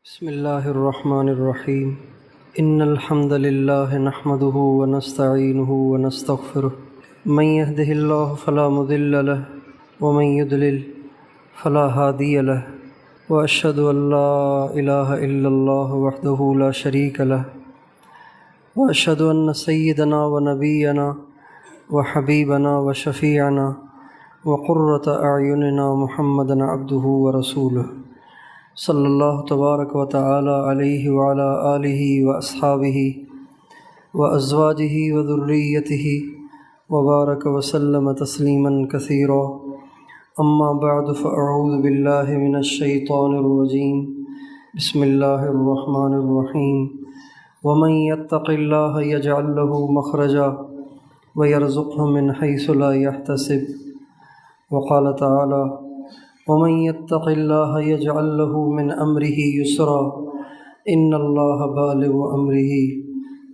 بسم اللہ الرحمن الرحیم ان الحمد للہ نحمده ونستعینه ونستغفره من يهده اللہ فلا مضل له ومن يضلل فلا هادی له واشهد ان لا الہ الا اللہ وحدہ لا شریک له واشهد ان سیدنا ونبینا وحبیبنا وشفیعنا وقرۃ اعیننا محمدا عبدہ ورسولہ صلی اللہ تبارک و تعالی علیہ وعلی آلہ واصحابہ وازواجہ وذریتہ وبارک وسلم تسلیما کثیرا اما بعد فاعوذ باللہ من الشیطان الرجیم بسم اللہ الرحمن الرحیم ومن یتق اللہ یجعل له مخرجا ویرزقہ من حیث لا یحتسب وقال تعالی ومن يتق الله يجعل له من أمره يسرا إن الله بالغ أمره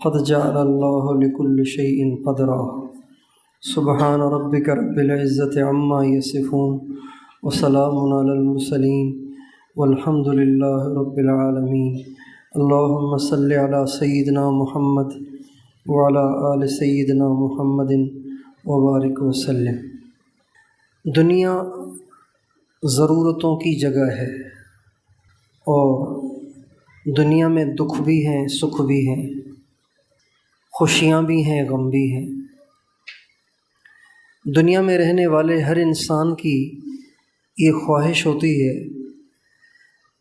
قد جعل الله لكل شيء قدرا سبحان ربك رب العزة عما يصفون وسلام على المرسلين والحمد لله رب العالمين اللهم صل على سيدنا محمد وعلى آل سيدنا محمد وبارك وسلم۔ دنیا ضرورتوں کی جگہ ہے اور دنیا میں دکھ بھی ہیں، سکھ بھی ہیں، خوشیاں بھی ہیں، غم بھی ہیں۔ دنیا میں رہنے والے ہر انسان کی یہ خواہش ہوتی ہے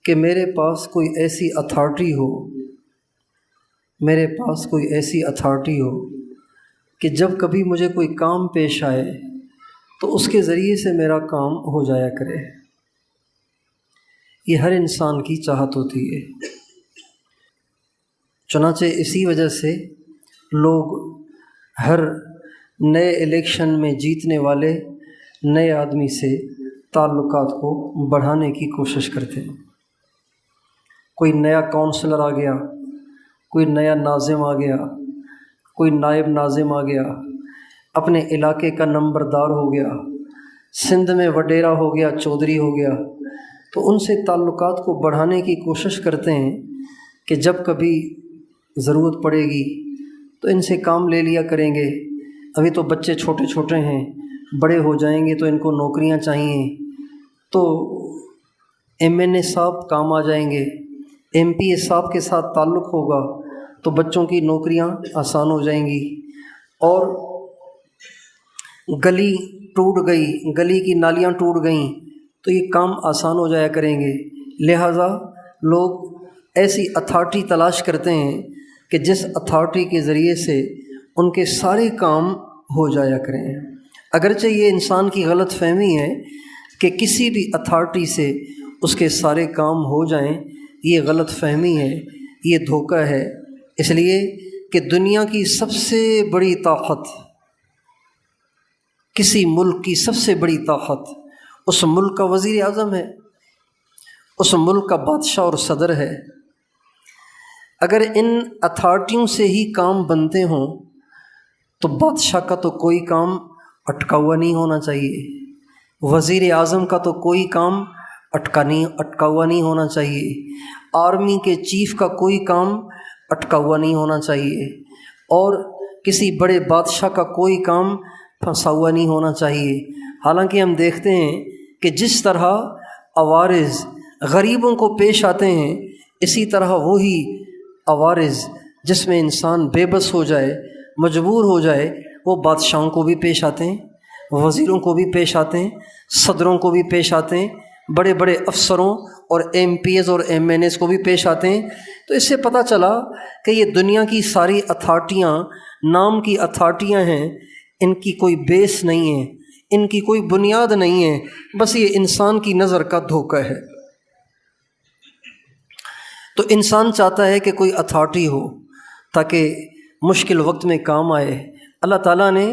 کہ میرے پاس کوئی ایسی اتھارٹی ہو، میرے پاس کوئی ایسی اتھارٹی ہو کہ جب کبھی مجھے کوئی کام پیش آئے تو اس کے ذریعے سے میرا کام ہو جایا کرے۔ یہ ہر انسان کی چاہت ہوتی ہے۔ چنانچہ اسی وجہ سے لوگ ہر نئے الیکشن میں جیتنے والے نئے آدمی سے تعلقات کو بڑھانے کی کوشش کرتے ہیں۔ کوئی نیا کونسلر آ گیا، کوئی نیا ناظم آ گیا، کوئی نائب ناظم آ گیا، اپنے علاقے کا نمبردار ہو گیا، سندھ میں وڈیرا ہو گیا، چودھری ہو گیا، تو ان سے تعلقات کو بڑھانے کی کوشش کرتے ہیں کہ جب کبھی ضرورت پڑے گی تو ان سے کام لے لیا کریں گے۔ ابھی تو بچے چھوٹے چھوٹے ہیں، بڑے ہو جائیں گے تو ان کو نوکریاں چاہیے، تو ایم این اے صاحب کام آ جائیں گے، ایم پی اے صاحب کے ساتھ تعلق ہوگا تو بچوں کی نوکریاں آسان ہو جائیں گی، اور گلی ٹوٹ گئی، گلی کی نالیاں ٹوٹ گئیں تو یہ کام آسان ہو جایا کریں گے۔ لہٰذا لوگ ایسی اتھارٹی تلاش کرتے ہیں کہ جس اتھارٹی کے ذریعے سے ان کے سارے کام ہو جایا کریں۔ اگرچہ یہ انسان کی غلط فہمی ہے کہ کسی بھی اتھارٹی سے اس کے سارے کام ہو جائیں، یہ غلط فہمی ہے، یہ دھوکہ ہے۔ اس لیے کہ دنیا کی سب سے بڑی طاقت، کسی ملک کی سب سے بڑی طاقت اس ملک کا وزیر اعظم ہے، اس ملک کا بادشاہ اور صدر ہے۔ اگر ان اتھارٹیوں سے ہی کام بنتے ہوں تو بادشاہ کا تو کوئی کام اٹکا ہوا نہیں ہونا چاہیے، وزیر اعظم کا تو کوئی کام اٹکا ہوا نہیں ہونا چاہیے، آرمی کے چیف کا کوئی کام اٹکا ہوا نہیں ہونا چاہیے، اور کسی بڑے بادشاہ کا کوئی کام پھنسا ہوا نہیں ہونا چاہیے۔ حالانکہ ہم دیکھتے ہیں کہ جس طرح عوارض غریبوں کو پیش آتے ہیں، اسی طرح وہی عوارض جس میں انسان بے بس ہو جائے، مجبور ہو جائے، وہ بادشاہوں کو بھی پیش آتے ہیں، وزیروں کو بھی پیش آتے ہیں، صدروں کو بھی پیش آتے ہیں، بڑے بڑے افسروں اور ایم پی ایز اور ایم این ایز کو بھی پیش آتے ہیں۔ تو اس سے پتہ چلا کہ یہ دنیا کی ساری اتھارٹیاں نام کی اتھارٹیاں ہیں، ان کی کوئی بیس نہیں ہے، ان کی کوئی بنیاد نہیں ہے، بس یہ انسان کی نظر کا دھوکہ ہے۔ تو انسان چاہتا ہے کہ کوئی اتھارٹی ہو تاکہ مشکل وقت میں کام آئے۔ اللہ تعالیٰ نے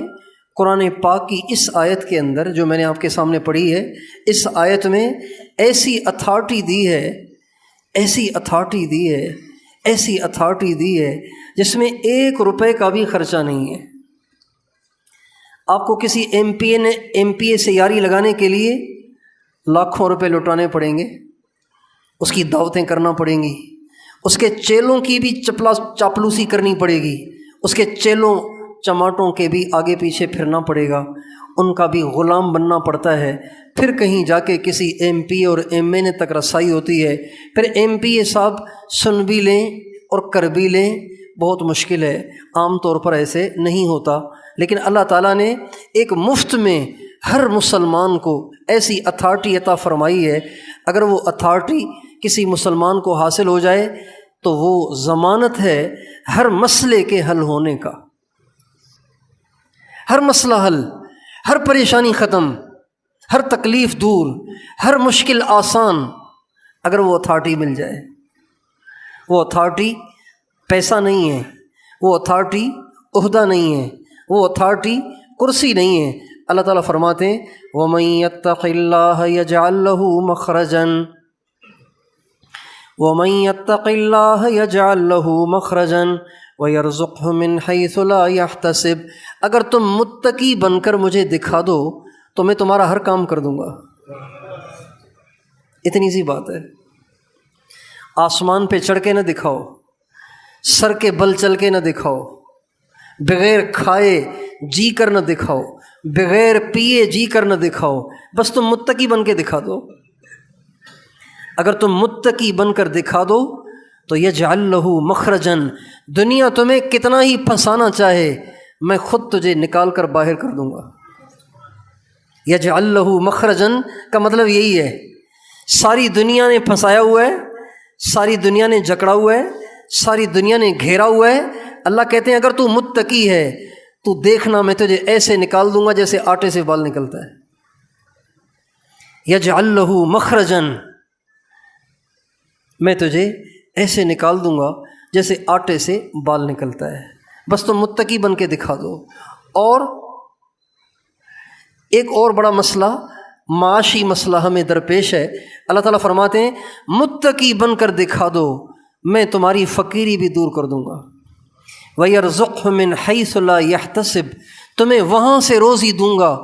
قرآن پاک کی اس آیت کے اندر جو میں نے آپ کے سامنے پڑھی ہے، اس آیت میں ایسی اتھارٹی دی ہے، ایسی اتھارٹی دی ہے، ایسی اتھارٹی دی ہے جس میں 1 روپے کا بھی خرچہ نہیں ہے۔ آپ کو کسی ایم پی اے سے یاری لگانے کے لیے لاکھوں روپے لٹانے پڑیں گے، اس کی دعوتیں کرنا پڑیں گی، اس کے چیلوں کی بھی چاپلوسی کرنی پڑے گی، اس کے چیلوں چماٹوں کے بھی آگے پیچھے پھرنا پڑے گا، ان کا بھی غلام بننا پڑتا ہے۔ پھر کہیں جا کے کسی ایم پی اور ایم اے تک رسائی ہوتی ہے، پھر ایم پی اے صاحب سن بھی لیں اور کر بھی لیں، بہت مشکل ہے، عام طور پر ایسے نہیں ہوتا۔ لیکن اللہ تعالیٰ نے ایک مفت میں ہر مسلمان کو ایسی اتھارٹی عطا فرمائی ہے، اگر وہ اتھارٹی کسی مسلمان کو حاصل ہو جائے تو وہ ضمانت ہے ہر مسئلے کے حل ہونے کا، ہر مسئلہ حل، ہر پریشانی ختم، ہر تکلیف دور، ہر مشکل آسان، اگر وہ اتھارٹی مل جائے۔ وہ اتھارٹی پیسہ نہیں ہے، وہ اتھارٹی عہدہ نہیں ہے، وہ اتھارٹی کرسی نہیں ہے۔ اللہ تعالیٰ فرماتے ہیں وَمَن يَتَّقِ اللَّهَ يَجْعَل لَّهُ مَخْرَجًا وَمَن يَتَّقِ اللَّهَ يَجْعَل لَّهُ مَخْرَجًا وَيَرْزُقْهُ مِنْ حَيْثُ لَا يَحْتَسِبُ۔ اگر تم متقی بن کر مجھے دکھا دو تو میں تمہارا ہر کام کر دوں گا۔ اتنی سی بات ہے۔ آسمان پہ چڑھ کے نہ دکھاؤ، سر کے بل چل کے نہ دکھاؤ، بغیر کھائے جی کر نہ دکھاؤ، بغیر پیے جی کر نہ دکھاؤ، بس تم متقی بن کے دکھا دو۔ اگر تم متقی بن کر دکھا دو تو یجعل لہ مخرجن، دنیا تمہیں کتنا ہی پھنسانا چاہے میں خود تجھے نکال کر باہر کر دوں گا۔ یجعل لہ مخرجن کا مطلب یہی ہے، ساری دنیا نے پھنسایا ہوا ہے، ساری دنیا نے جکڑا ہوا ہے، ساری دنیا نے گھیرا ہوا ہے، اللہ کہتے ہیں اگر تو متقی ہے تو دیکھنا میں تجھے ایسے نکال دوں گا جیسے آٹے سے بال نکلتا ہے۔ یجعل لہ مخرجن، میں تجھے ایسے نکال دوں گا جیسے آٹے سے بال نکلتا ہے، بس تم متقی بن کے دکھا دو۔ اور ایک اور بڑا مسئلہ، معاشی مسئلہ ہمیں درپیش ہے۔ اللہ تعالیٰ فرماتے ہیں متقی بن کر دکھا دو میں تمہاری فقیری بھی دور کر دوں گا۔ وَيَرْزُقْهُ مِنْ حَيْثُ لَا يَحْتَسِبُ، تمہیں وہاں سے روزی دوں گا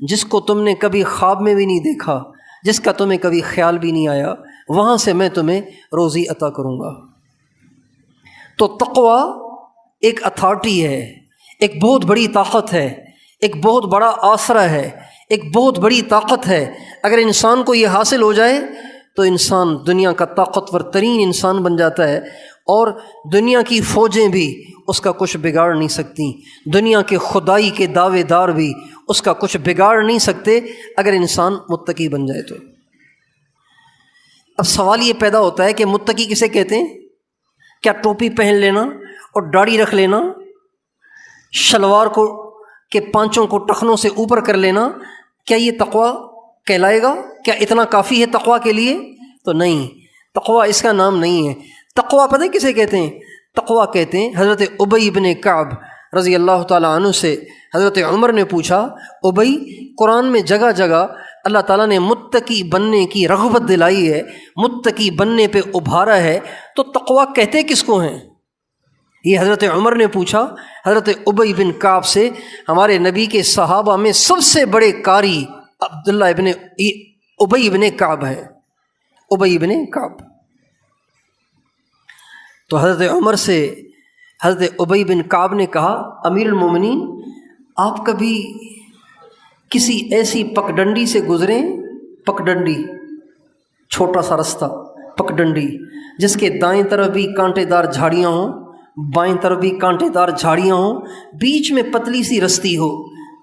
جس کو تم نے کبھی خواب میں بھی نہیں دیکھا، جس کا تمہیں کبھی خیال بھی نہیں آیا، وہاں سے میں تمہیں روزی عطا کروں گا۔ تو تقویٰ ایک اتھارٹی ہے، ایک بہت بڑی طاقت ہے، ایک بہت بڑا آسرا ہے، ایک بہت بڑی طاقت ہے۔ اگر انسان کو یہ حاصل ہو جائے تو انسان دنیا کا طاقتور ترین انسان بن جاتا ہے، اور دنیا کی فوجیں بھی اس کا کچھ بگاڑ نہیں سکتی، دنیا کے خدائی کے دعوے دار بھی اس کا کچھ بگاڑ نہیں سکتے اگر انسان متقی بن جائے تو۔ اب سوال یہ پیدا ہوتا ہے کہ متقی کسے کہتے ہیں؟ کیا ٹوپی پہن لینا اور داڑھی رکھ لینا، شلوار کو کے پانچوں کو ٹخنوں سے اوپر کر لینا، کیا یہ تقویٰ کہلائے گا؟ کیا اتنا کافی ہے تقویٰ کے لیے؟ تو نہیں، تقویٰ اس کا نام نہیں ہے۔ تقویٰ پتہ کسے کہتے ہیں؟ تقویٰ کہتے ہیں، حضرت ابی بن کعب رضی اللہ تعالیٰ عنہ سے حضرت عمر نے پوچھا، ابی، قرآن میں جگہ جگہ اللہ تعالیٰ نے متقی بننے کی رغبت دلائی ہے، متقی بننے پہ ابھارا ہے، تو تقویٰ کہتے کس کو ہیں؟ یہ حضرت عمر نے پوچھا حضرت ابی بن کعب سے۔ ہمارے نبی کے صحابہ میں سب سے بڑے قاری عبداللہ ابن ابی بن کعب ہے، ابی بن کعب۔ تو حضرت عمر سے حضرت ابی بن کعب نے کہا، امیر المومنین، آپ کبھی کسی ایسی پگڈنڈی سے گزریں، پگڈنڈی، چھوٹا سا رستہ، پگڈنڈی، جس کے دائیں طرف بھی کانٹے دار جھاڑیاں ہوں، بائیں طرف بھی کانٹے دار جھاڑیاں ہوں، بیچ میں پتلی سی رستی ہو،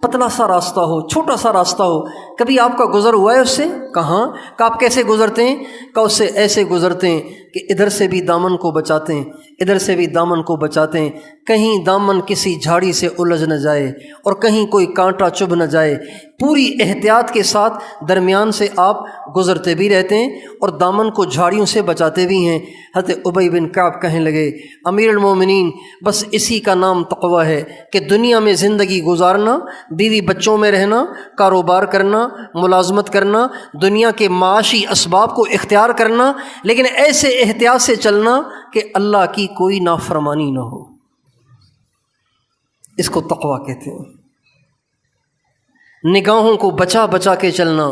پتلا سا راستہ ہو، چھوٹا سا راستہ ہو، کبھی آپ کا گزر ہوا ہے اس سے؟ کہاں؟ کہ آپ کیسے گزرتے ہیں؟ کہ اس سے ایسے گزرتے ہیں کہ ادھر سے بھی دامن کو بچاتے ہیں، ادھر سے بھی دامن کو بچاتے ہیں، کہیں دامن کسی جھاڑی سے الجھ نہ جائے اور کہیں کوئی کانٹا چبھ نہ جائے، پوری احتیاط کے ساتھ درمیان سے آپ گزرتے بھی رہتے ہیں اور دامن کو جھاڑیوں سے بچاتے بھی ہیں۔ حضرت ابی بن کعب کہنے لگے، امیر المومنین، بس اسی کا نام تقویٰ ہے کہ دنیا میں زندگی گزارنا، بیوی بچوں میں رہنا، کاروبار کرنا، ملازمت کرنا، دنیا کے معاشی اسباب کو اختیار کرنا، لیکن ایسے احتیاط سے چلنا کہ اللہ کی کوئی نافرمانی نہ ہو۔ اس کو تقویٰ کہتے ہیں۔ نگاہوں کو بچا بچا کے چلنا،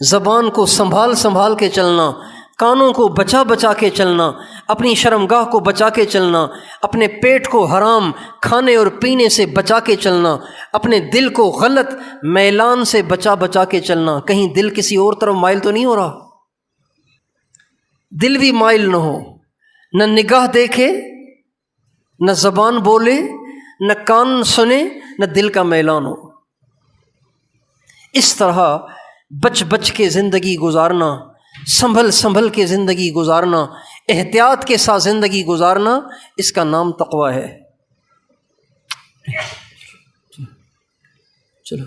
زبان کو سنبھال سنبھال کے چلنا، کانوں کو بچا بچا کے چلنا، اپنی شرمگاہ کو بچا کے چلنا، اپنے پیٹ کو حرام کھانے اور پینے سے بچا کے چلنا، اپنے دل کو غلط میلان سے بچا بچا کے چلنا۔ کہیں دل کسی اور طرف مائل تو نہیں ہو رہا؟ دل بھی مائل نہ ہو، نہ نگاہ دیکھے، نہ زبان بولے، نہ کان سنے، نہ دل کا میلان ہو۔ اس طرح بچ بچ کے زندگی گزارنا، سنبھل سنبھل کے زندگی گزارنا، احتیاط کے ساتھ زندگی گزارنا، اس کا نام تقویٰ ہے۔ چلو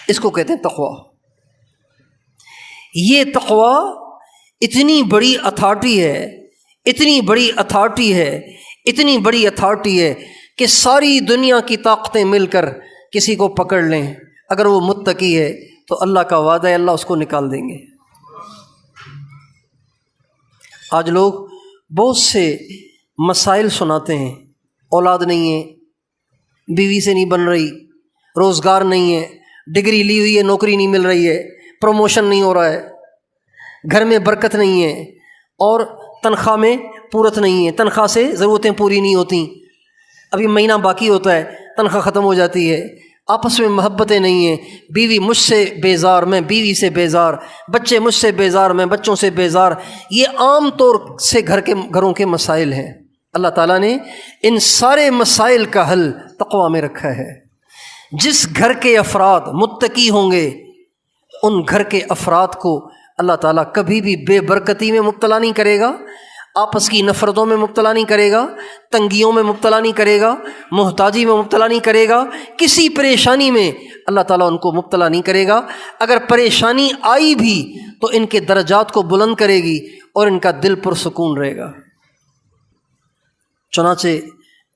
اس کو کہتے ہیں تقویٰ۔ یہ تقویٰ اتنی بڑی اتھارٹی ہے، اتنی بڑی اتھارٹی ہے، اتنی بڑی اتھارٹی ہے کہ ساری دنیا کی طاقتیں مل کر کسی کو پکڑ لیں، اگر وہ متقی ہے تو اللہ کا وعدہ ہے اللہ اس کو نکال دیں گے۔ آج لوگ بہت سے مسائل سناتے ہیں، اولاد نہیں ہے، بیوی سے نہیں بن رہی، روزگار نہیں ہے، ڈگری لی ہوئی ہے نوکری نہیں مل رہی ہے، پروموشن نہیں ہو رہا ہے، گھر میں برکت نہیں ہے، اور تنخواہ میں پورت نہیں ہے، تنخواہ سے ضرورتیں پوری نہیں ہوتیں، ابھی مہینہ باقی ہوتا ہے تنخواہ ختم ہو جاتی ہے، آپس میں محبتیں نہیں ہیں، بیوی مجھ سے بیزار، میں بیوی سے بیزار، بچے مجھ سے بیزار، میں بچوں سے بیزار۔ یہ عام طور سے گھروں کے مسائل ہیں۔ اللہ تعالیٰ نے ان سارے مسائل کا حل تقویٰ میں رکھا ہے۔ جس گھر کے افراد متقی ہوں گے، ان گھر کے افراد کو اللہ تعالیٰ کبھی بھی بے برکتی میں مبتلا نہیں کرے گا، آپس کی نفرتوں میں مبتلا نہیں کرے گا، تنگیوں میں مبتلا نہیں کرے گا، محتاجی میں مبتلا نہیں کرے گا، کسی پریشانی میں اللہ تعالیٰ ان کو مبتلا نہیں کرے گا۔ اگر پریشانی آئی بھی تو ان کے درجات کو بلند کرے گی اور ان کا دل پرسکون رہے گا۔ چنانچہ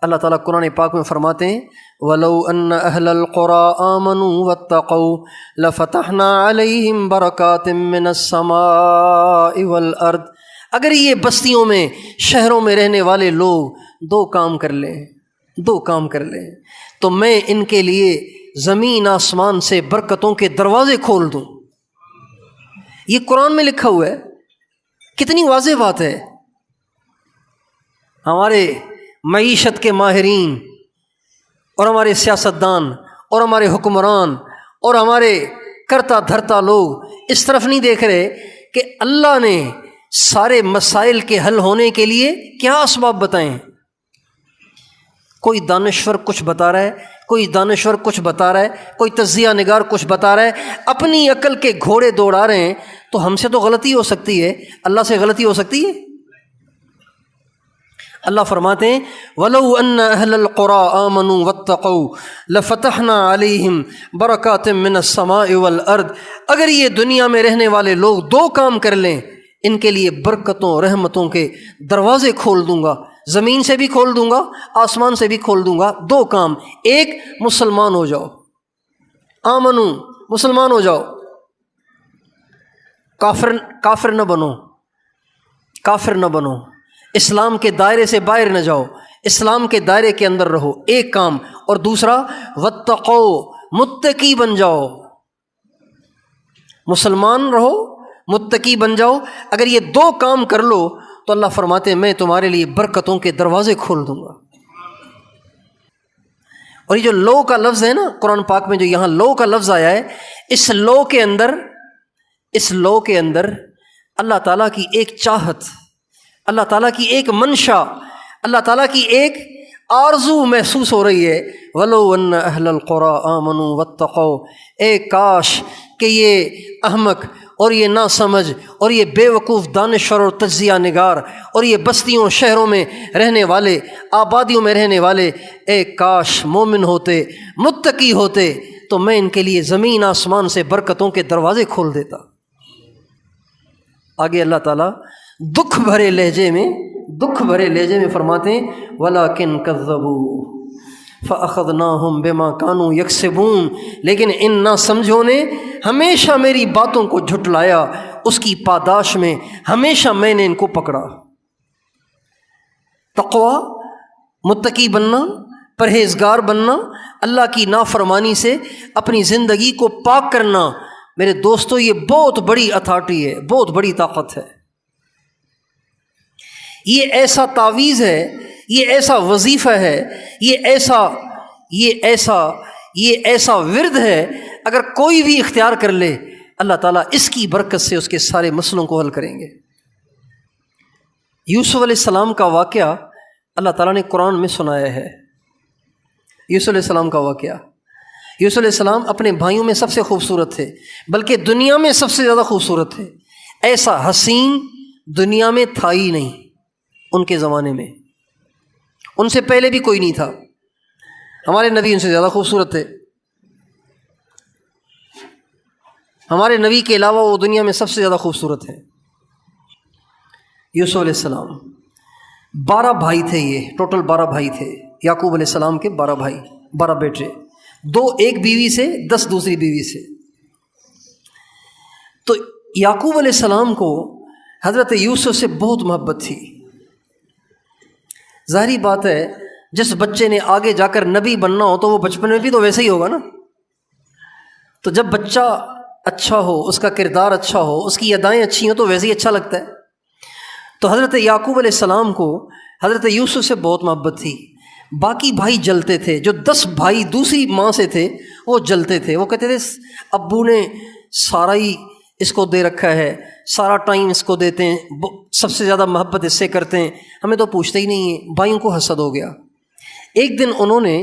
اللہ تعالیٰ قرآن پاک میں فرماتے ہیں وَلَوْ أَنَّ أَهْلَ الْقُرَىٰ آمَنُوا وَاتَّقَوْا لَفَتَحْنَا عَلَيْهِمْ بَرَكَاتٍ مِّنَ السَّمَاءِ وَالْأَرْضِ۔ اگر یہ بستیوں میں، شہروں میں رہنے والے لوگ دو کام کر لیں تو میں ان کے لیے زمین آسمان سے برکتوں کے دروازے کھول دوں۔ یہ قرآن میں لکھا ہوا ہے، کتنی واضح بات ہے۔ ہمارے معیشت کے ماہرین اور ہمارے سیاستدان اور ہمارے حکمران اور ہمارے کرتا دھرتا لوگ اس طرف نہیں دیکھ رہے کہ اللہ نے سارے مسائل کے حل ہونے کے لیے کیا اسباب بتائیں۔ کوئی دانشور کچھ بتا رہا ہے، کوئی دانشور کچھ بتا رہا ہے، کوئی تجزیہ نگار کچھ بتا رہا ہے، اپنی عقل کے گھوڑے دوڑا رہے ہیں، تو ہم سے تو غلطی ہو سکتی ہے، اللہ سے غلطی ہو سکتی ہے؟ اللہ فرماتے ہیں وَلَوْ أَنَّ أَهْلَ الْقُرَىٰ آمَنُوا وَاتَّقَوْا لَفَتَحْنَا عَلَيْهِمْ بَرَكَاتٍ مِّنَ السَّمَاءِ وَالْأَرْضِ۔ اگر یہ دنیا میں رہنے والے لوگ دو کام کر لیں، ان کے لیے برکتوں رحمتوں کے دروازے کھول دوں گا، زمین سے بھی کھول دوں گا، آسمان سے بھی کھول دوں گا۔ دو کام، ایک مسلمان ہو جاؤ، آمنو مسلمان ہو جاؤ، کافر نہ بنو، کافر نہ بنو، اسلام کے دائرے سے باہر نہ جاؤ، اسلام کے دائرے کے اندر رہو، ایک کام۔ اور دوسرا واتقو، متقی بن جاؤ، مسلمان رہو، متقی بن جاؤ۔ اگر یہ دو کام کر لو تو اللہ فرماتے ہیں میں تمہارے لیے برکتوں کے دروازے کھول دوں گا۔ اور یہ جو لو کا لفظ ہے نا قرآن پاک میں، جو یہاں لو کا لفظ آیا ہے، اس لو کے اندر اللہ تعالیٰ کی ایک چاہت، اللہ تعالیٰ کی ایک منشا، اللہ تعالیٰ کی ایک آرزو محسوس ہو رہی ہے۔ وَلَوْ أَنَّ أَهْلَ الْقُرَىٰ آمَنُوا وَاتَّقَوْا، اے کاش کہ یہ احمق اور یہ ناسمجھ اور یہ بے وقوف دانشور اور تجزیہ نگار اور یہ بستیوں شہروں میں رہنے والے، آبادیوں میں رہنے والے، اے کاش مومن ہوتے، متقی ہوتے، تو میں ان کے لیے زمین آسمان سے برکتوں کے دروازے کھول دیتا۔ آگے اللہ تعالیٰ دکھ بھرے لہجے میں فرماتے ہیں وَلَٰكِن كَذَّبُوا فَأَخَذْنَاهُمْ بِمَا كَانُوا يَكْسِبُونَ، لیکن ان نہ سمجھوں نے ہمیشہ میری باتوں کو جھٹلایا، اس کی پاداش میں ہمیشہ میں نے ان کو پکڑا۔ تقویٰ، متقی بننا، پرہیزگار بننا، اللہ کی نافرمانی سے اپنی زندگی کو پاک کرنا، میرے دوستو یہ بہت بڑی اتھارٹی ہے، بہت بڑی طاقت ہے، یہ ایسا تعویذ ہے، یہ ایسا وظیفہ ہے، یہ ایسا ورد ہے، اگر کوئی بھی اختیار کر لے اللہ تعالیٰ اس کی برکت سے اس کے سارے مسئلوں کو حل کریں گے۔ یوسف علیہ السلام کا واقعہ اللہ تعالیٰ نے قرآن میں سنایا ہے۔ یوسف علیہ السلام کا واقعہ، یوسف علیہ السلام اپنے بھائیوں میں سب سے خوبصورت تھے، بلکہ دنیا میں سب سے زیادہ خوبصورت تھے۔ ایسا حسین دنیا میں تھا ہی نہیں ان کے زمانے میں، ان سے پہلے بھی کوئی نہیں تھا۔ ہمارے نبی ان سے زیادہ خوبصورت تھے، ہمارے نبی کے علاوہ وہ دنیا میں سب سے زیادہ خوبصورت ہیں۔ یوسف علیہ السلام 12 بھائی تھے، یہ ٹوٹل 12 بھائی تھے، یعقوب علیہ السلام کے 12 بھائی، 12 بیٹے، 2 ایک بیوی سے، 10 دوسری بیوی سے۔ تو یعقوب علیہ السلام کو حضرت یوسف سے بہت محبت تھی۔ ظاہری بات ہے جس بچے نے آگے جا کر نبی بننا ہو تو وہ بچپن میں بھی تو ویسے ہی ہوگا نا۔ تو جب بچہ اچھا ہو، اس کا کردار اچھا ہو، اس کی ادائیں اچھی ہوں تو ویسے ہی اچھا لگتا ہے۔ تو حضرت یعقوب علیہ السلام کو حضرت یوسف سے بہت محبت تھی۔ باقی بھائی جلتے تھے، جو 10 بھائی دوسری ماں سے تھے وہ جلتے تھے، وہ کہتے تھے ابو نے سارا ہی اس کو دے رکھا ہے، سارا ٹائم اس کو دیتے ہیں، سب سے زیادہ محبت اس سے کرتے ہیں، ہمیں تو پوچھتے ہی نہیں ہیں۔ بھائیوں کو حسد ہو گیا۔ ایک دن انہوں نے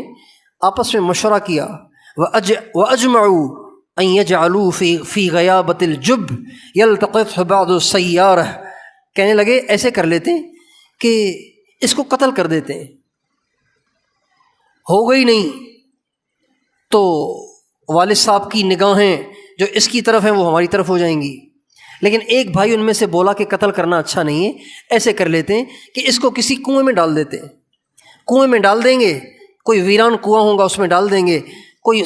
آپس میں مشورہ کیا، وَأَجْمَعُوا أَن يَجْعَلُوا فِي غَيَابَةِ الْجُبِّ يَلْتَقِطْهُ بَعْضُ السَّيَّارَةِ، کہنے لگے ایسے کر لیتے ہیں کہ اس کو قتل کر دیتے ہیں، ہو گئی نہیں تو والد صاحب کی نگاہیں جو اس کی طرف ہیں وہ ہماری طرف ہو جائیں گی۔ لیکن ایک بھائی ان میں سے بولا کہ قتل کرنا اچھا نہیں ہے، ایسے کر لیتے ہیں کہ اس کو کسی کنویں میں ڈال دیتے ہیں، کنویں میں ڈال دیں گے، کوئی ویران کنواں ہوگا اس میں ڈال دیں گے، کوئی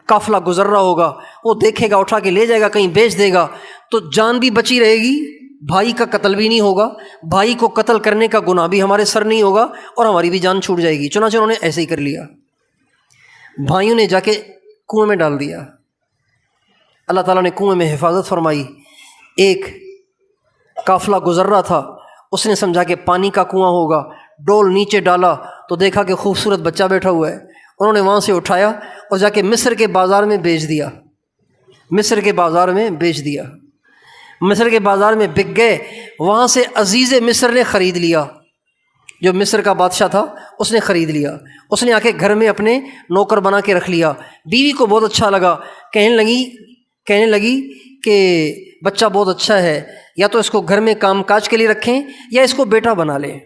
قافلہ گزر رہا ہوگا وہ دیکھے گا، اٹھا کے لے جائے گا، کہیں بیچ دے گا، تو جان بھی بچی رہے گی، بھائی کا قتل بھی نہیں ہوگا، بھائی کو قتل کرنے کا گناہ بھی ہمارے سر نہیں ہوگا، اور ہماری بھی جان چھوٹ جائے گی۔ چنانچہ انہوں نے ایسے ہی کر لیا، بھائیوں نے جا کے کنویں میں ڈال دیا۔ اللہ تعالیٰ نے کنویں میں حفاظت فرمائی۔ ایک قافلہ گزر رہا تھا، اس نے سمجھا کہ پانی کا کنواں ہوگا، ڈول نیچے ڈالا تو دیکھا کہ خوبصورت بچہ بیٹھا ہوا ہے، انہوں نے وہاں سے اٹھایا اور جا کے مصر کے بازار میں بیچ دیا، مصر کے بازار میں بیچ دیا، مصر کے بازار میں بک گئے۔ وہاں سے عزیز مصر نے خرید لیا، جو مصر کا بادشاہ تھا اس نے خرید لیا، اس نے آ کے گھر میں اپنے نوکر بنا کے رکھ لیا۔ بیوی کو بہت اچھا لگا، کہنے لگی کہ بچہ بہت اچھا ہے، یا تو اس کو گھر میں کام کاج کے لیے رکھیں یا اس کو بیٹا بنا لیں۔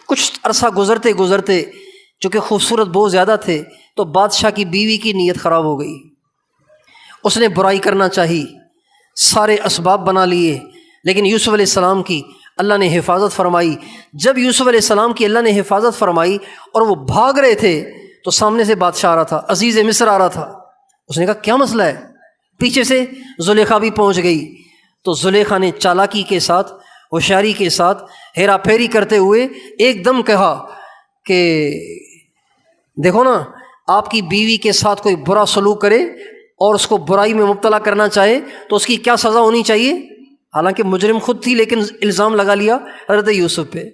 کچھ عرصہ گزرتے چونکہ خوبصورت بہت زیادہ تھے تو بادشاہ کی بیوی کی نیت خراب ہو گئی، اس نے برائی کرنا چاہی، سارے اسباب بنا لیے، لیکن یوسف علیہ السلام کی اللہ نے حفاظت فرمائی۔ جب یوسف علیہ السلام کی اللہ نے حفاظت فرمائی اور وہ بھاگ رہے تھے تو سامنے سے بادشاہ آ رہا تھا، عزیز مصر آ رہا تھا۔ اس نے کہا کیا مسئلہ ہے؟ پیچھے سے زلیخا بھی پہنچ گئی، تو زلیخا نے چالاکی کے ساتھ، ہوشیاری کے ساتھ، ہیرا پھیری کرتے ہوئے ایک دم کہا کہ دیکھو نا، آپ کی بیوی کے ساتھ کوئی برا سلوک کرے اور اس کو برائی میں مبتلا کرنا چاہے تو اس کی کیا سزا ہونی چاہیے؟ حالانکہ مجرم خود تھی لیکن الزام لگا لیا حضرت یوسف پہ۔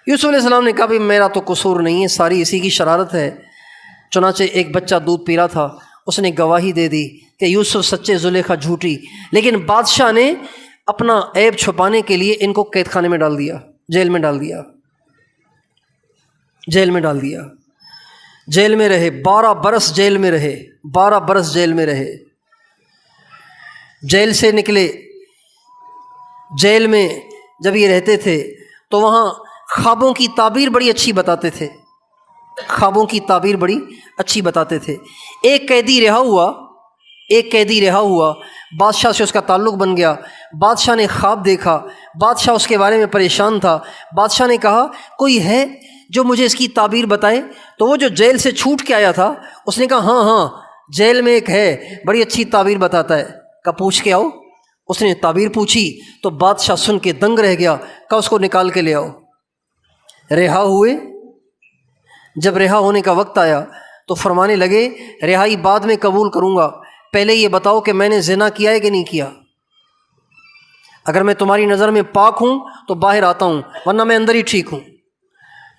یوسف علیہ السلام نے کہا بھی میرا تو قصور نہیں ہے، ساری اسی کی شرارت ہے۔ چنانچہ ایک بچہ دودھ پی رہا تھا، اس نے گواہی دے دی کہ یوسف سچے، زلیخا جھوٹی، لیکن بادشاہ نے اپنا عیب چھپانے کے لیے ان کو قید خانے میں ڈال دیا، جیل میں ڈال دیا، جیل میں ڈال دیا۔ جیل میں رہے 12 برس، جیل میں رہے 12 برس، جیل میں رہے۔ جیل سے نکلے، جیل میں جب یہ رہتے تھے تو وہاں خوابوں کی تعبیر بڑی اچھی بتاتے تھے، خوابوں کی تعبیر بڑی اچھی بتاتے تھے۔ ایک قیدی رہا ہوا بادشاہ سے اس کا تعلق بن گیا، بادشاہ نے خواب دیکھا، بادشاہ اس کے بارے میں پریشان تھا، بادشاہ نے کہا کوئی ہے جو مجھے اس کی تعبیر بتائے؟ تو وہ جو جیل سے چھوٹ کے آیا تھا اس نے کہا ہاں جیل میں ایک ہے، بڑی اچھی تعبیر بتاتا ہے، کہا پوچھ کے آؤ۔ اس نے تعبیر پوچھی تو بادشاہ سن کے دنگ رہ گیا، کہا اس کو نکال کے لے آؤ۔ رہا ہوئے، جب رہا ہونے کا وقت آیا تو فرمانے لگے رہائی بعد میں قبول کروں گا، پہلے یہ بتاؤ کہ میں نے زنا کیا ہے کہ نہیں کیا؟ اگر میں تمہاری نظر میں پاک ہوں تو باہر آتا ہوں، ورنہ میں اندر ہی ٹھیک ہوں۔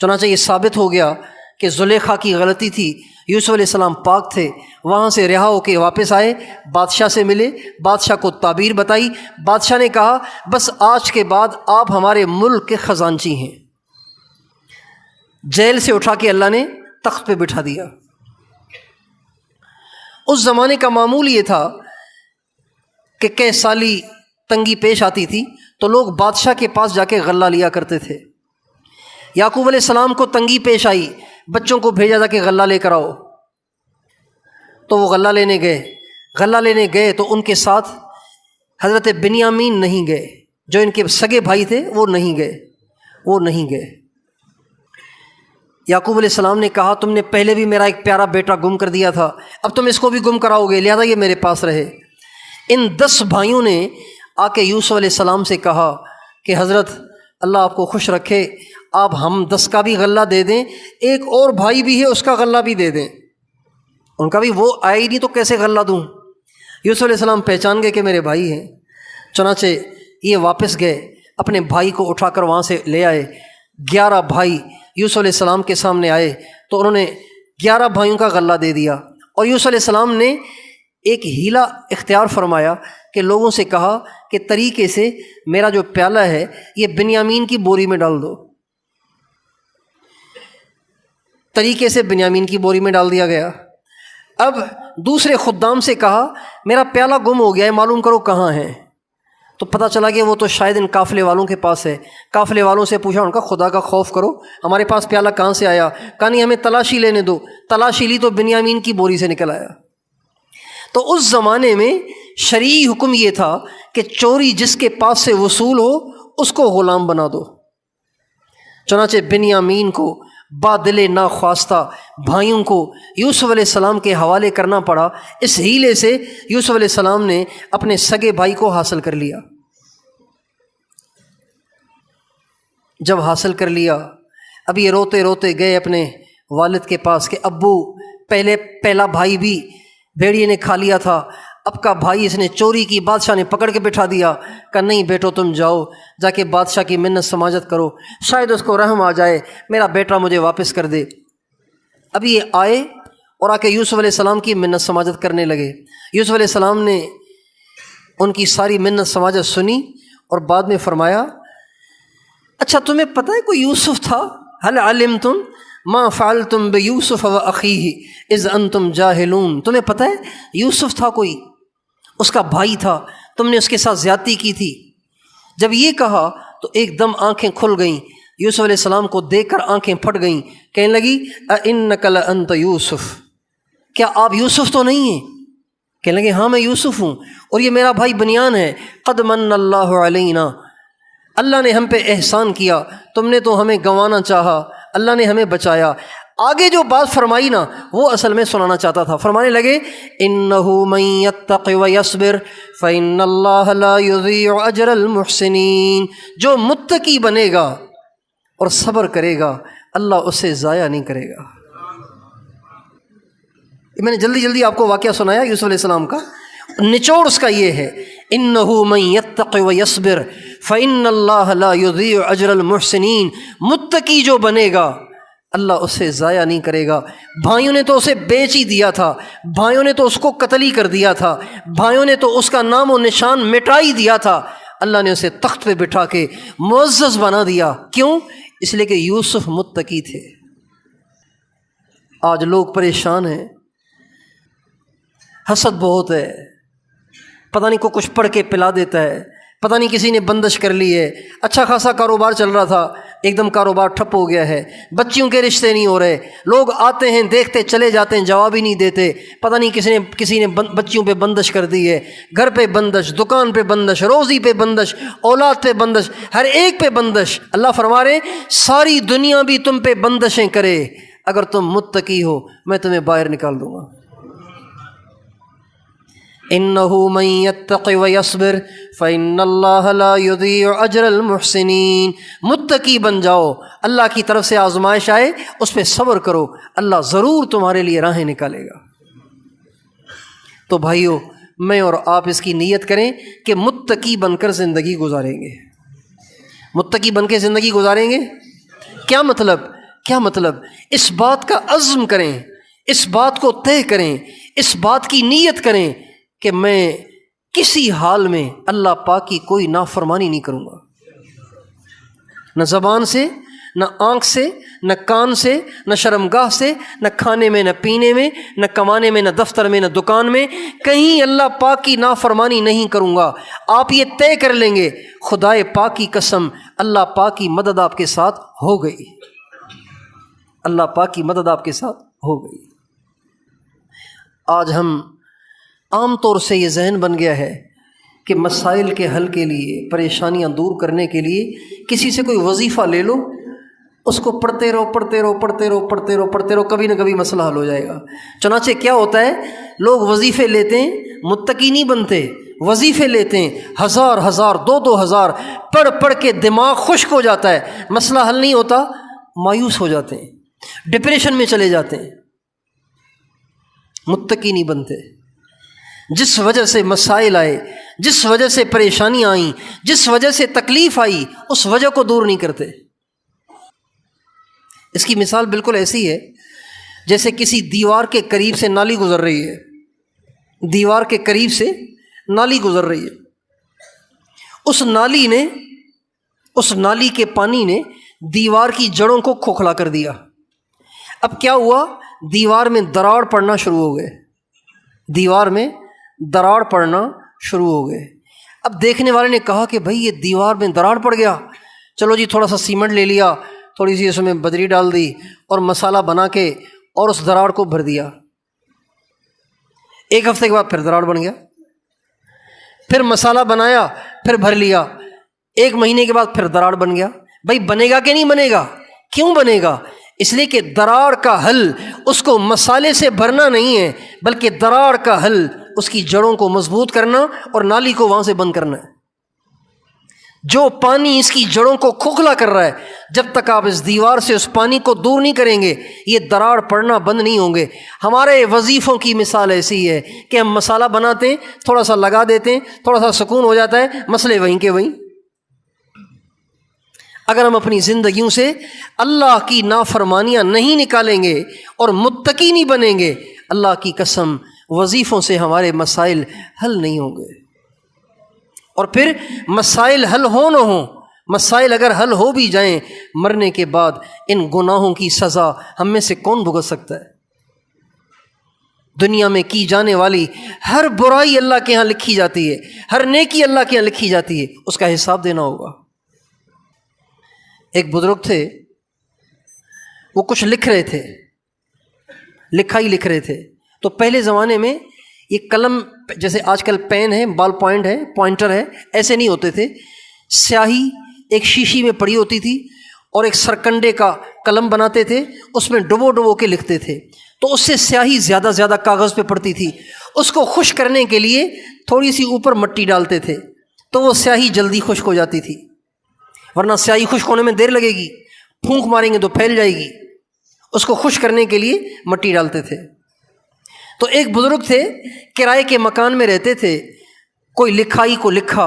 چنانچہ یہ ثابت ہو گیا کہ زلیخا کی غلطی تھی، یوسف علیہ السلام پاک تھے، وہاں سے رہا ہو کے واپس آئے، بادشاہ سے ملے، بادشاہ کو تعبیر بتائی، بادشاہ نے کہا بس آج کے بعد آپ ہمارے ملک کے خزانچی ہیں۔ جیل سے اٹھا کے اللہ نے تخت پہ بٹھا دیا۔ اس زمانے کا معمول یہ تھا کہ کئی سالی تنگی پیش آتی تھی تو لوگ بادشاہ کے پاس جا کے غلہ لیا کرتے تھے۔ یعقوب علیہ السلام کو تنگی پیش آئی، بچوں کو بھیجا جا کے غلہ لے کر آؤ، تو وہ غلہ لینے گئے تو ان کے ساتھ حضرت بنیامین نہیں گئے، جو ان کے سگے بھائی تھے وہ نہیں گئے۔ یعقوب علیہ السلام نے کہا تم نے پہلے بھی میرا ایک پیارا بیٹا گم کر دیا تھا، اب تم اس کو بھی گم کراؤ گے، لہذا یہ میرے پاس رہے۔ ان 10 بھائیوں نے آ کے یوسف علیہ السلام سے کہا کہ حضرت اللہ آپ کو خوش رکھے، آپ ہم 10 کا بھی غلہ دے دیں، ایک اور بھائی بھی ہے اس کا غلہ بھی دے دیں۔ ان کا بھی وہ آئے ہی نہیں تو کیسے غلہ دوں؟ یوسف علیہ السلام پہچان گئے کہ میرے بھائی ہیں، چنانچہ یہ واپس گئے، اپنے بھائی کو اٹھا کر وہاں سے لے آئے۔ 11 بھائی یوسف علیہ السلام کے سامنے آئے تو انہوں نے 11 بھائیوں کا غلہ دے دیا، اور یوسف علیہ السلام نے ایک ہیلا اختیار فرمایا کہ لوگوں سے کہا کہ طریقے سے میرا جو پیالہ ہے یہ بنیامین کی بوری میں ڈال دو۔ طریقے سے بنیامین کی بوری میں ڈال دیا گیا۔ اب دوسرے خدام سے کہا میرا پیالہ گم ہو گیا ہے، معلوم کرو کہاں ہے۔ تو پتہ چلا کہ وہ تو شاید ان قافلے والوں کے پاس ہے۔ قافلے والوں سے پوچھا، ان کا خدا کا خوف کرو، ہمارے پاس پیالہ کہاں سے آیا؟ کہا نہیں، ہمیں تلاشی لینے دو۔ تلاشی لی تو بنیامین کی بوری سے نکل آیا۔ تو اس زمانے میں شرعی حکم یہ تھا کہ چوری جس کے پاس سے وصول ہو اس کو غلام بنا دو۔ چنانچہ بنیامین کو بادل ناخواستہ بھائیوں کو یوسف علیہ السلام کے حوالے کرنا پڑا۔ اس ہیلے سے یوسف علیہ السلام نے اپنے سگے بھائی کو حاصل کر لیا۔ جب حاصل کر لیا، اب یہ روتے روتے گئے اپنے والد کے پاس کہ ابو، پہلا بھائی بھی بھیڑیے نے کھا لیا تھا، اب کا بھائی اس نے چوری کی، بادشاہ نے پکڑ کے بٹھا دیا۔ کہا نہیں بیٹو، تم جاؤ، جا کے بادشاہ کی منت سماجت کرو، شاید اس کو رحم آ جائے، میرا بیٹا مجھے واپس کر دے۔ اب یہ آئے اور آ کے یوسف علیہ السلام کی منت سماجت کرنے لگے۔ یوسف علیہ السلام نے ان کی ساری منت سماجت سنی اور بعد میں فرمایا اچھا تمہیں پتہ ہے کوئی یوسف تھا؟ هل علمتم ما فعلتم بیوسف واخیہ اذ انتم جاہلون؟ تمہیں پتہ ہے یوسف تھا کوئی، اس کا بھائی تھا، تم نے اس کے ساتھ زیادتی کی تھی۔ جب یہ کہا تو ایک دم آنکھیں کھل گئیں، یوسف علیہ السلام کو دیکھ کر آنکھیں پھٹ گئیں، کہنے لگی اِنَّكَ لَأَنْتَ یوسف، کیا آپ یوسف تو نہیں ہیں؟ کہنے لگے ہاں میں یوسف ہوں، اور یہ میرا بھائی بنیان ہے۔ قد من اللہ علینا، اللہ نے ہم پہ احسان کیا، تم نے تو ہمیں گنوانا چاہا، اللہ نے ہمیں بچایا۔ آگے جو بات فرمائی نا وہ اصل میں سنانا چاہتا تھا۔ فرمانے لگے اِنَّهُ مَن يَتَّقِ وَيَصْبِرْ فَإِنَّ اللَّهَ لَا يُضِيعُ أَجْرَ الْمُحْسِنِينَ، جو متقی بنے گا اور صبر کرے گا اللہ اسے ضائع نہیں کرے گا۔ میں نے جلدی جلدی آپ کو واقعہ سنایا یوسف علیہ السلام کا، نچوڑ اس کا یہ ہے اِنَّهُ مَن يَتَّقِ وَيَصْبِرْ فَإِنَّ اللَّهَ لَا يُضِيعُ أَجْرَ الْمُحْسِنِينَ، متقی جو بنے گا اللہ اسے ضائع نہیں کرے گا۔ بھائیوں نے تو اسے بیچ ہی دیا تھا، بھائیوں نے تو اس کو قتل ہی کر دیا تھا، بھائیوں نے تو اس کا نام و نشان مٹا ہی دیا تھا، اللہ نے اسے تخت پہ بٹھا کے معزز بنا دیا۔ کیوں؟ اس لیے کہ یوسف متقی تھے۔ آج لوگ پریشان ہیں، حسد بہت ہے، پتہ نہیں کو کچھ پڑھ کے پلا دیتا ہے، پتہ نہیں کسی نے بندش کر لی ہے، اچھا خاصا کاروبار چل رہا تھا ایک دم کاروبار ٹھپ ہو گیا ہے، بچیوں کے رشتے نہیں ہو رہے، لوگ آتے ہیں دیکھتے چلے جاتے ہیں جواب ہی نہیں دیتے، پتہ نہیں کسی نے بچیوں پہ بندش کر دی ہے، گھر پہ بندش، دکان پہ بندش، روزی پہ بندش، اولاد پہ بندش، ہر ایک پہ بندش۔ اللہ فرما رہے ساری دنیا بھی تم پہ بندشیں کرے، اگر تم متقی ہو میں تمہیں باہر نکال دوں گا۔ اِنَّهُ مَن يَتَّقِ وَيَصْبِرْ فَإِنَّ اللَّهَ لَا يُضِيعُ أَجْرَ الْمُحْسِنِينَ، متقی بن جاؤ، اللہ کی طرف سے آزمائش آئے اس پہ صبر کرو، اللہ ضرور تمہارے لیے راہیں نکالے گا۔ تو بھائیو میں اور آپ اس کی نیت کریں کہ متقی بن کر زندگی گزاریں گے، متقی بن کے زندگی گزاریں گے۔ کیا مطلب؟ اس بات کا عزم کریں، اس بات کو طے کریں، اس بات کی نیت کریں کہ میں کسی حال میں اللہ پاک کی کوئی نافرمانی نہیں کروں گا، نہ زبان سے، نہ آنکھ سے، نہ کان سے، نہ شرمگاہ سے، نہ کھانے میں، نہ پینے میں، نہ کمانے میں، نہ دفتر میں، نہ دکان میں، کہیں اللہ پاک کی نافرمانی نہیں کروں گا۔ آپ یہ طے کر لیں گے، خدائے پاک کی قسم اللہ پاک کی مدد آپ کے ساتھ ہو گئی، اللہ پاک کی مدد آپ کے ساتھ ہو گئی۔ آج ہم عام طور سے یہ ذہن بن گیا ہے کہ مسائل کے حل کے لیے، پریشانیاں دور کرنے کے لیے کسی سے کوئی وظیفہ لے لو، اس کو پڑھتے رہو، کبھی نہ کبھی مسئلہ حل ہو جائے گا۔ چنانچہ کیا ہوتا ہے، لوگ وظیفے لیتے ہیں، متقی نہیں بنتے، وظیفے لیتے ہیں، ہزار 2,000 پڑھ کے دماغ خشک ہو جاتا ہے، مسئلہ حل نہیں ہوتا، مایوس ہو جاتے ہیں، ڈپریشن میں چلے جاتے ہیں، متقی نہیں بنتے۔ جس وجہ سے مسائل آئے، جس وجہ سے پریشانیاں آئیں، جس وجہ سے تکلیف آئی، اس وجہ کو دور نہیں کرتے۔ اس کی مثال بالکل ایسی ہے جیسے کسی دیوار کے قریب سے نالی گزر رہی ہے، دیوار کے قریب سے نالی گزر رہی ہے، اس نالی کے پانی نے دیوار کی جڑوں کو کھوکھلا کر دیا۔ اب کیا ہوا، دیوار میں دراڑ پڑنا شروع ہو گئے، دیوار میں دراڑ پڑنا شروع ہو گئے۔ اب دیکھنے والے نے کہا کہ بھائی یہ دیوار میں دراڑ پڑ گیا، چلو جی تھوڑا سا سیمنٹ لے لیا، تھوڑی سی اس میں بدری ڈال دی اور مسالہ بنا کے اور اس دراڑ کو بھر دیا۔ ایک ہفتے کے بعد پھر دراڑ بن گیا، پھر مسالہ بنایا، پھر بھر لیا، ایک مہینے کے بعد پھر دراڑ بن گیا۔ بھائی بنے گا کہ نہیں بنے گا؟ کیوں بنے گا؟ اس لیے کہ دراڑ کا حل اس کو مسالے سے بھرنا نہیں ہے، بلکہ دراڑ کا حل اس کی جڑوں کو مضبوط کرنا اور نالی کو وہاں سے بند کرنا ہے۔ جو پانی اس کی جڑوں کو کھوکھلا کر رہا ہے، جب تک آپ اس دیوار سے اس پانی کو دور نہیں کریں گے، یہ دراڑ پڑنا بند نہیں ہوں گے۔ ہمارے وظیفوں کی مثال ایسی ہے کہ ہم مسالہ بناتے ہیں، تھوڑا سا لگا دیتے ہیں، تھوڑا سا سکون ہو جاتا ہے، مسئلے وہیں کے وہیں۔ اگر ہم اپنی زندگیوں سے اللہ کی نافرمانیاں نہیں نکالیں گے اور متقی نہیں بنیں گے، اللہ کی قسم وظیفوں سے ہمارے مسائل حل نہیں ہوں گے۔ اور پھر مسائل حل ہو نہ ہوں، مسائل اگر حل ہو بھی جائیں، مرنے کے بعد ان گناہوں کی سزا ہم میں سے کون بھگت سکتا ہے؟ دنیا میں کی جانے والی ہر برائی اللہ کے ہاں لکھی جاتی ہے، ہر نیکی اللہ کے ہاں لکھی جاتی ہے، اس کا حساب دینا ہوگا۔ ایک بزرگ تھے، وہ کچھ لکھ رہے تھے، لکھائی لکھ رہے تھے، تو پہلے زمانے میں یہ قلم جیسے آج کل پین ہے، بال پوائنٹ ہے، پوائنٹر ہے، ایسے نہیں ہوتے تھے۔ سیاہی ایک شیشی میں پڑی ہوتی تھی اور ایک سرکنڈے کا قلم بناتے تھے، اس میں ڈبو کے لکھتے تھے، تو اس سے سیاہی زیادہ کاغذ پہ پڑتی تھی۔ اس کو خشک کرنے کے لیے تھوڑی سی اوپر مٹی ڈالتے تھے تو وہ سیاہی جلدی خشک ہو جاتی تھی، ورنہ سیاہی خشک ہونے میں دیر لگے گی، پھونک ماریں گے تو پھیل جائے گی۔ اس کو خشک کرنے کے لیے مٹی ڈالتے تھے۔ تو ایک بزرگ تھے، کرائے کے مکان میں رہتے تھے، کوئی لکھائی کو لکھا،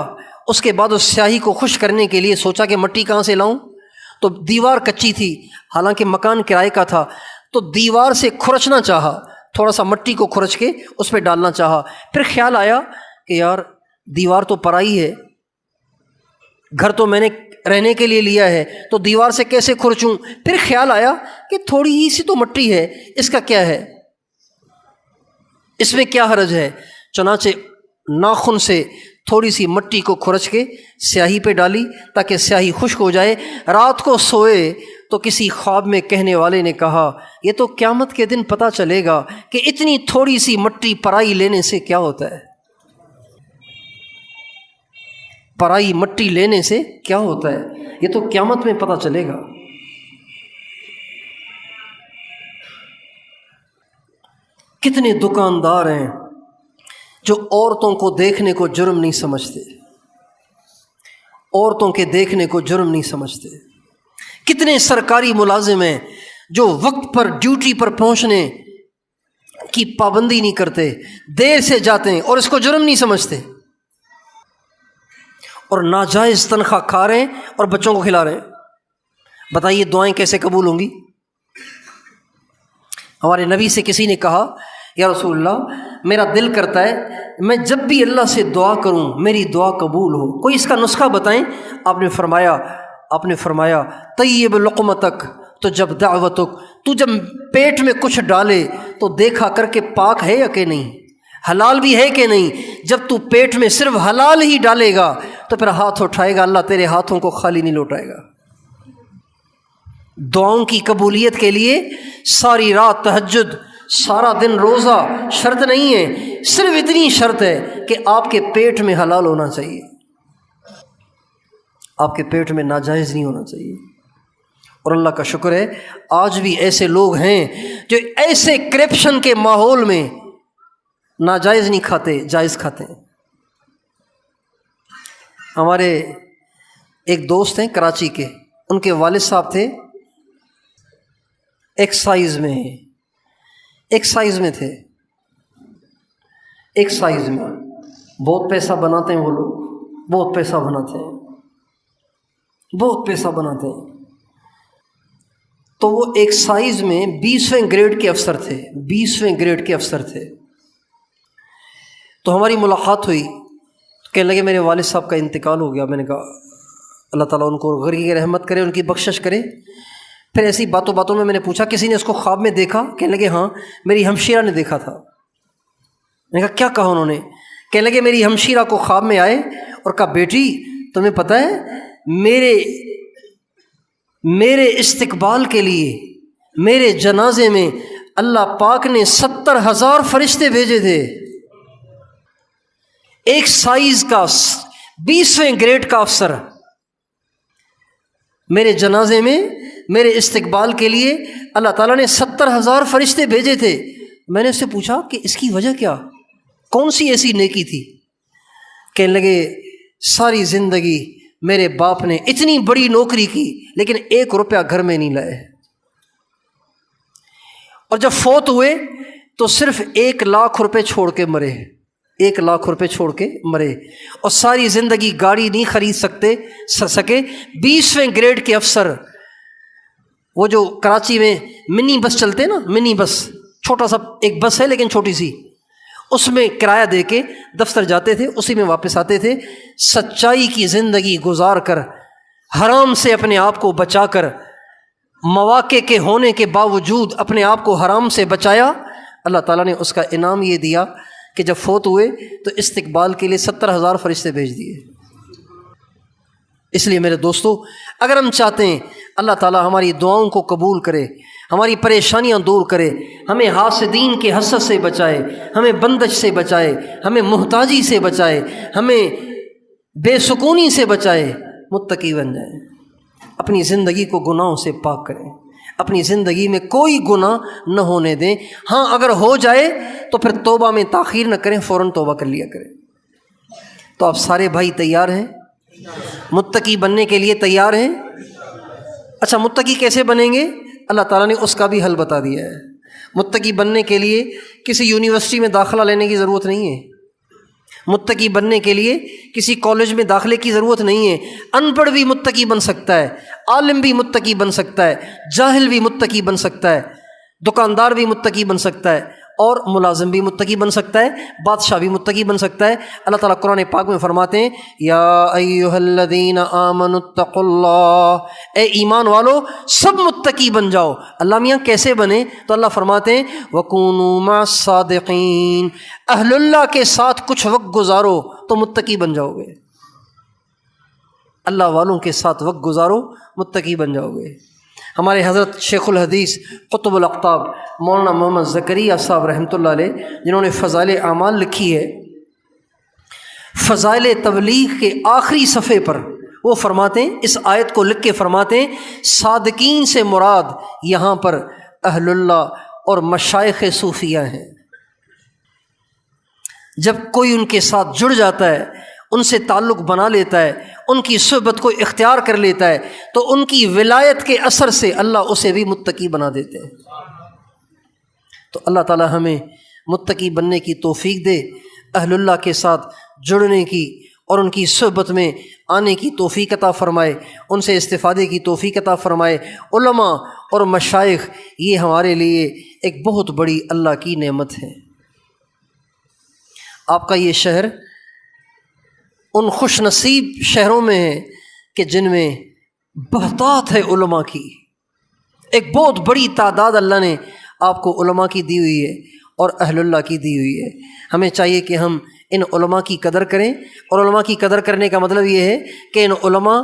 اس کے بعد اس سیاہی کو خشک کرنے کے لیے سوچا کہ مٹی کہاں سے لاؤں، تو دیوار کچی تھی، حالانکہ مکان کرائے کا تھا، تو دیوار سے کھرچنا چاہا، تھوڑا سا مٹی کو کھرچ کے اس پہ ڈالنا چاہا۔ پھر خیال آیا کہ یار دیوار تو پرائی ہے، گھر تو میں نے رہنے کے لیے لیا ہے، تو دیوار سے کیسے کھرچوں؟ پھر خیال آیا کہ تھوڑی ہی سی تو مٹی ہے، اس کا کیا ہے، اس میں کیا حرج ہے؟ چنانچہ ناخن سے تھوڑی سی مٹی کو کھرچ کے سیاہی پہ ڈالی تاکہ سیاہی خشک ہو جائے۔ رات کو سوئے تو کسی خواب میں کہنے والے نے کہا یہ تو قیامت کے دن پتہ چلے گا کہ اتنی تھوڑی سی مٹی پرائی لینے سے کیا ہوتا ہے، پرائی مٹی لینے سے کیا ہوتا ہے، یہ تو قیامت میں پتہ چلے گا۔ کتنے دکاندار ہیں جو عورتوں کو دیکھنے کو جرم نہیں سمجھتے، عورتوں کے دیکھنے کو جرم نہیں سمجھتے۔ کتنے سرکاری ملازم ہیں جو وقت پر ڈیوٹی پر پہنچنے کی پابندی نہیں کرتے، دیر سے جاتے ہیں اور اس کو جرم نہیں سمجھتے، اور ناجائز تنخواہ کھا رہے ہیں اور بچوں کو کھلا رہے ہیں، بتائیے دعائیں کیسے قبول ہوں گی؟ ہمارے نبی سے کسی نے کہا یا رسول اللہ میرا دل کرتا ہے میں جب بھی اللہ سے دعا کروں میری دعا قبول ہو، کوئی اس کا نسخہ بتائیں؟ آپ نے فرمایا طیب لقمتک تو جب دعوتک، تو جب پیٹ میں کچھ ڈالے تو دیکھا کر کے پاک ہے یا کہ نہیں، حلال بھی ہے کہ نہیں۔ جب تو پیٹ میں صرف حلال ہی ڈالے گا تو پھر ہاتھ اٹھائے گا، اللہ تیرے ہاتھوں کو خالی نہیں لوٹائے گا۔ دعاؤں کی قبولیت کے لیے ساری رات تہجد، سارا دن روزہ شرط نہیں ہے، صرف اتنی شرط ہے کہ آپ کے پیٹ میں حلال ہونا چاہیے، آپ کے پیٹ میں ناجائز نہیں ہونا چاہیے۔ اور اللہ کا شکر ہے آج بھی ایسے لوگ ہیں جو ایسے کرپشن کے ماحول میں ناجائز نہیں کھاتے، جائز کھاتے ہیں۔ ہمارے ایک دوست ہیں کراچی کے، ان کے والد صاحب تھے ایکسائز میں تھے، ایکسائز میں بہت پیسہ بناتے ہیں وہ لوگ، بہت پیسہ بناتے ہیں۔ تو وہ ایکسائز میں 20ویں گریڈ کے افسر تھے۔ تو ہماری ملاقات ہوئی، کہنے لگے میرے والد صاحب کا انتقال ہو گیا۔ میں نے کہا اللہ تعالیٰ ان کو غرق رحمت کرے، ان کی بخشش کرے۔ پھر ایسی باتوں میں نے پوچھا کسی نے اس کو خواب میں دیکھا؟ کہنے لگے ہاں میری ہمشیرہ نے دیکھا تھا۔ میں نے کہا کیا کہا انہوں نے؟ کہنے لگے میری ہمشیرہ کو خواب میں آئے اور کہا بیٹی تمہیں پتہ ہے میرے استقبال کے لیے میرے جنازے میں اللہ پاک نے 70,000 فرشتے بھیجے تھے۔ ایک سائز کا 20ویں گریڈ کا افسر میرے جنازے میں میرے استقبال کے لیے اللہ تعالیٰ نے 70,000 فرشتے بھیجے تھے۔ میں نے اس سے پوچھا کہ اس کی وجہ کیا، کون سی ایسی نیکی تھی؟ کہنے لگے ساری زندگی میرے باپ نے اتنی بڑی نوکری کی لیکن 1 روپیہ گھر میں نہیں لائے، اور جب فوت ہوئے تو صرف 1 لاکھ روپے چھوڑ کے مرے، 1 لاکھ روپے چھوڑ کے مرے، اور ساری زندگی گاڑی نہیں خرید سکے۔ 20ویں گریڈ کے افسر، وہ جو کراچی میں منی بس چلتے ہیں نا، منی بس چھوٹا سا ایک بس ہے لیکن چھوٹی سی، اس میں کرایہ دے کے دفتر جاتے تھے، اسی میں واپس آتے تھے۔ سچائی کی زندگی گزار کر، حرام سے اپنے آپ کو بچا کر، مواقع کے ہونے کے باوجود اپنے آپ کو حرام سے بچایا، اللہ تعالیٰ نے اس کا انعام یہ دیا کہ جب فوت ہوئے تو استقبال کے لیے 70,000 فرشتے بھیج دیے۔ اس لیے میرے دوستو اگر ہم چاہتے ہیں اللہ تعالیٰ ہماری دعاؤں کو قبول کرے، ہماری پریشانیاں دور کرے، ہمیں حاسدین کے حسد سے بچائے، ہمیں بندش سے بچائے، ہمیں محتاجی سے بچائے، ہمیں بے سکونی سے بچائے، متقی بن جائیں، اپنی زندگی کو گناہوں سے پاک کریں، اپنی زندگی میں کوئی گناہ نہ ہونے دیں۔ ہاں اگر ہو جائے تو پھر توبہ میں تاخیر نہ کریں، فوراً توبہ کر لیا کریں۔ تو آپ سارے بھائی تیار ہیں؟ متقی بننے کے لیے تیار ہیں؟ اچھا متقی کیسے بنیں گے؟ اللہ تعالیٰ نے اس کا بھی حل بتا دیا ہے۔ متقی بننے کے لیے کسی یونیورسٹی میں داخلہ لینے کی ضرورت نہیں ہے، متقی بننے کے لیے کسی کالج میں داخلے کی ضرورت نہیں ہے۔ ان پڑھ بھی متقی بن سکتا ہے، عالم بھی متقی بن سکتا ہے، جاہل بھی متقی بن سکتا ہے، دکاندار بھی متقی بن سکتا ہے، اور ملازم بھی متقی بن سکتا ہے، بادشاہ بھی متقی بن سکتا ہے۔ اللہ تعالیٰ قرآن پاک میں فرماتے ہیں یا ایھا الذین آمنوا اتقوا اللہ، اے ایمان والو سب متقی بن جاؤ۔ اللہ میاں کیسے بنے؟ تو اللہ فرماتے ہیں وکونوا مع الصادقین، اہل اللہ کے ساتھ کچھ وقت گزارو تو متقی بن جاؤ گے، اللہ والوں کے ساتھ وقت گزارو متقی بن جاؤ گے۔ ہمارے حضرت شیخ الحدیث قطب الاقطاب مولانا محمد زکریا صاحب رحمۃ اللہ علیہ، جنہوں نے فضائل اعمال لکھی ہے، فضائل تبلیغ کے آخری صفحے پر وہ فرماتے ہیں، اس آیت کو لکھ کے فرماتے ہیں صادقین سے مراد یہاں پر اہل اللہ اور مشائخ صوفیہ ہیں۔ جب کوئی ان کے ساتھ جڑ جاتا ہے، ان سے تعلق بنا لیتا ہے، ان کی صحبت کو اختیار کر لیتا ہے، تو ان کی ولایت کے اثر سے اللہ اسے بھی متقی بنا دیتے ہیں۔ تو اللہ تعالی ہمیں متقی بننے کی توفیق دے، اہل اللہ کے ساتھ جڑنے کی اور ان کی صحبت میں آنے کی توفیق عطا فرمائے، ان سے استفادے کی توفیق عطا فرمائے۔ علماء اور مشائخ یہ ہمارے لیے ایک بہت بڑی اللہ کی نعمت ہے۔ آپ کا یہ شہر ان خوش نصیب شہروں میں ہے کہ جن میں بہتات ہے علماء کی، ایک بہت بڑی تعداد اللہ نے آپ کو علماء کی دی ہوئی ہے اور اہل اللہ کی دی ہوئی ہے۔ ہمیں چاہیے کہ ہم ان علماء کی قدر کریں، اور علماء کی قدر کرنے کا مطلب یہ ہے کہ ان علماء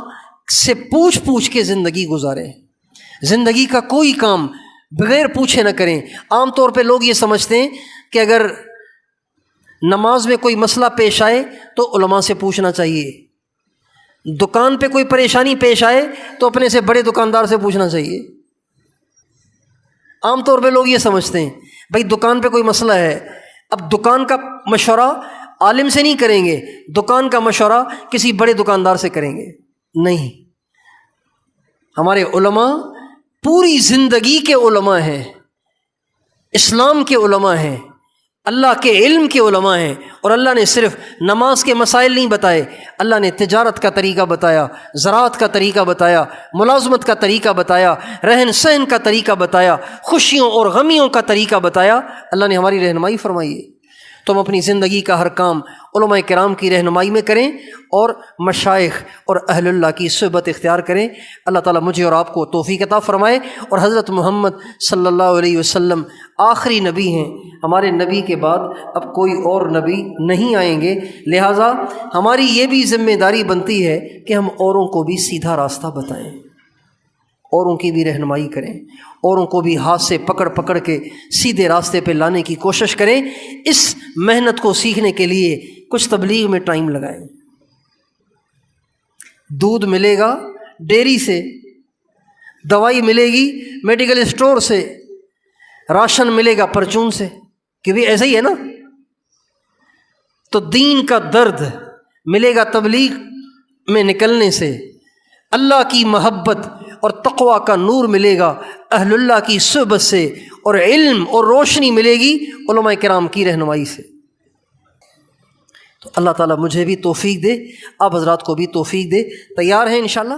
سے پوچھ کے زندگی گزاریں، زندگی کا کوئی کام بغیر پوچھے نہ کریں۔ عام طور پہ لوگ یہ سمجھتے ہیں کہ اگر نماز میں کوئی مسئلہ پیش آئے تو علماء سے پوچھنا چاہیے، دکان پہ کوئی پریشانی پیش آئے تو اپنے سے بڑے دکاندار سے پوچھنا چاہیے۔ عام طور پہ لوگ یہ سمجھتے ہیں بھائی دکان پہ کوئی مسئلہ ہے، اب دکان کا مشورہ عالم سے نہیں کریں گے، دکان کا مشورہ کسی بڑے دکاندار سے کریں گے۔ نہیں، ہمارے علماء پوری زندگی کے علماء ہیں، اسلام کے علماء ہیں، اللہ کے علم کے علماء ہیں، اور اللہ نے صرف نماز کے مسائل نہیں بتائے، اللہ نے تجارت کا طریقہ بتایا، زراعت کا طریقہ بتایا، ملازمت کا طریقہ بتایا، رہن سہن کا طریقہ بتایا، خوشیوں اور غمیوں کا طریقہ بتایا۔ اللہ نے ہماری رہنمائی فرمائی ہے۔ تو ہم اپنی زندگی کا ہر کام علماء کرام کی رہنمائی میں کریں اور مشائخ اور اہل اللہ کی صحبت اختیار کریں۔ اللہ تعالیٰ مجھے اور آپ کو توفیق عطا فرمائے۔ اور حضرت محمد صلی اللہ علیہ وسلم آخری نبی ہیں، ہمارے نبی کے بعد اب کوئی اور نبی نہیں آئیں گے، لہٰذا ہماری یہ بھی ذمہ داری بنتی ہے کہ ہم اوروں کو بھی سیدھا راستہ بتائیں، اوروں کی بھی رہنمائی کریں، اوروں کو بھی ہاتھ سے پکڑ کے سیدھے راستے پہ لانے کی کوشش کریں۔ اس محنت کو سیکھنے کے لیے کچھ تبلیغ میں ٹائم لگائیں۔ دودھ ملے گا ڈیری سے، دوائی ملے گی میڈیکل اسٹور سے، راشن ملے گا پرچون سے، کیونکہ ایسا ہی ہے نا۔ تو دین کا درد ملے گا تبلیغ میں نکلنے سے، اللہ کی محبت اور تقوی کا نور ملے گا اہل اللہ کی صحبت سے، اور علم اور روشنی ملے گی علماء کرام کی رہنمائی سے۔ تو اللہ تعالیٰ مجھے بھی توفیق دے، آپ حضرات کو بھی توفیق دے۔ تیار ہیں انشاءاللہ؟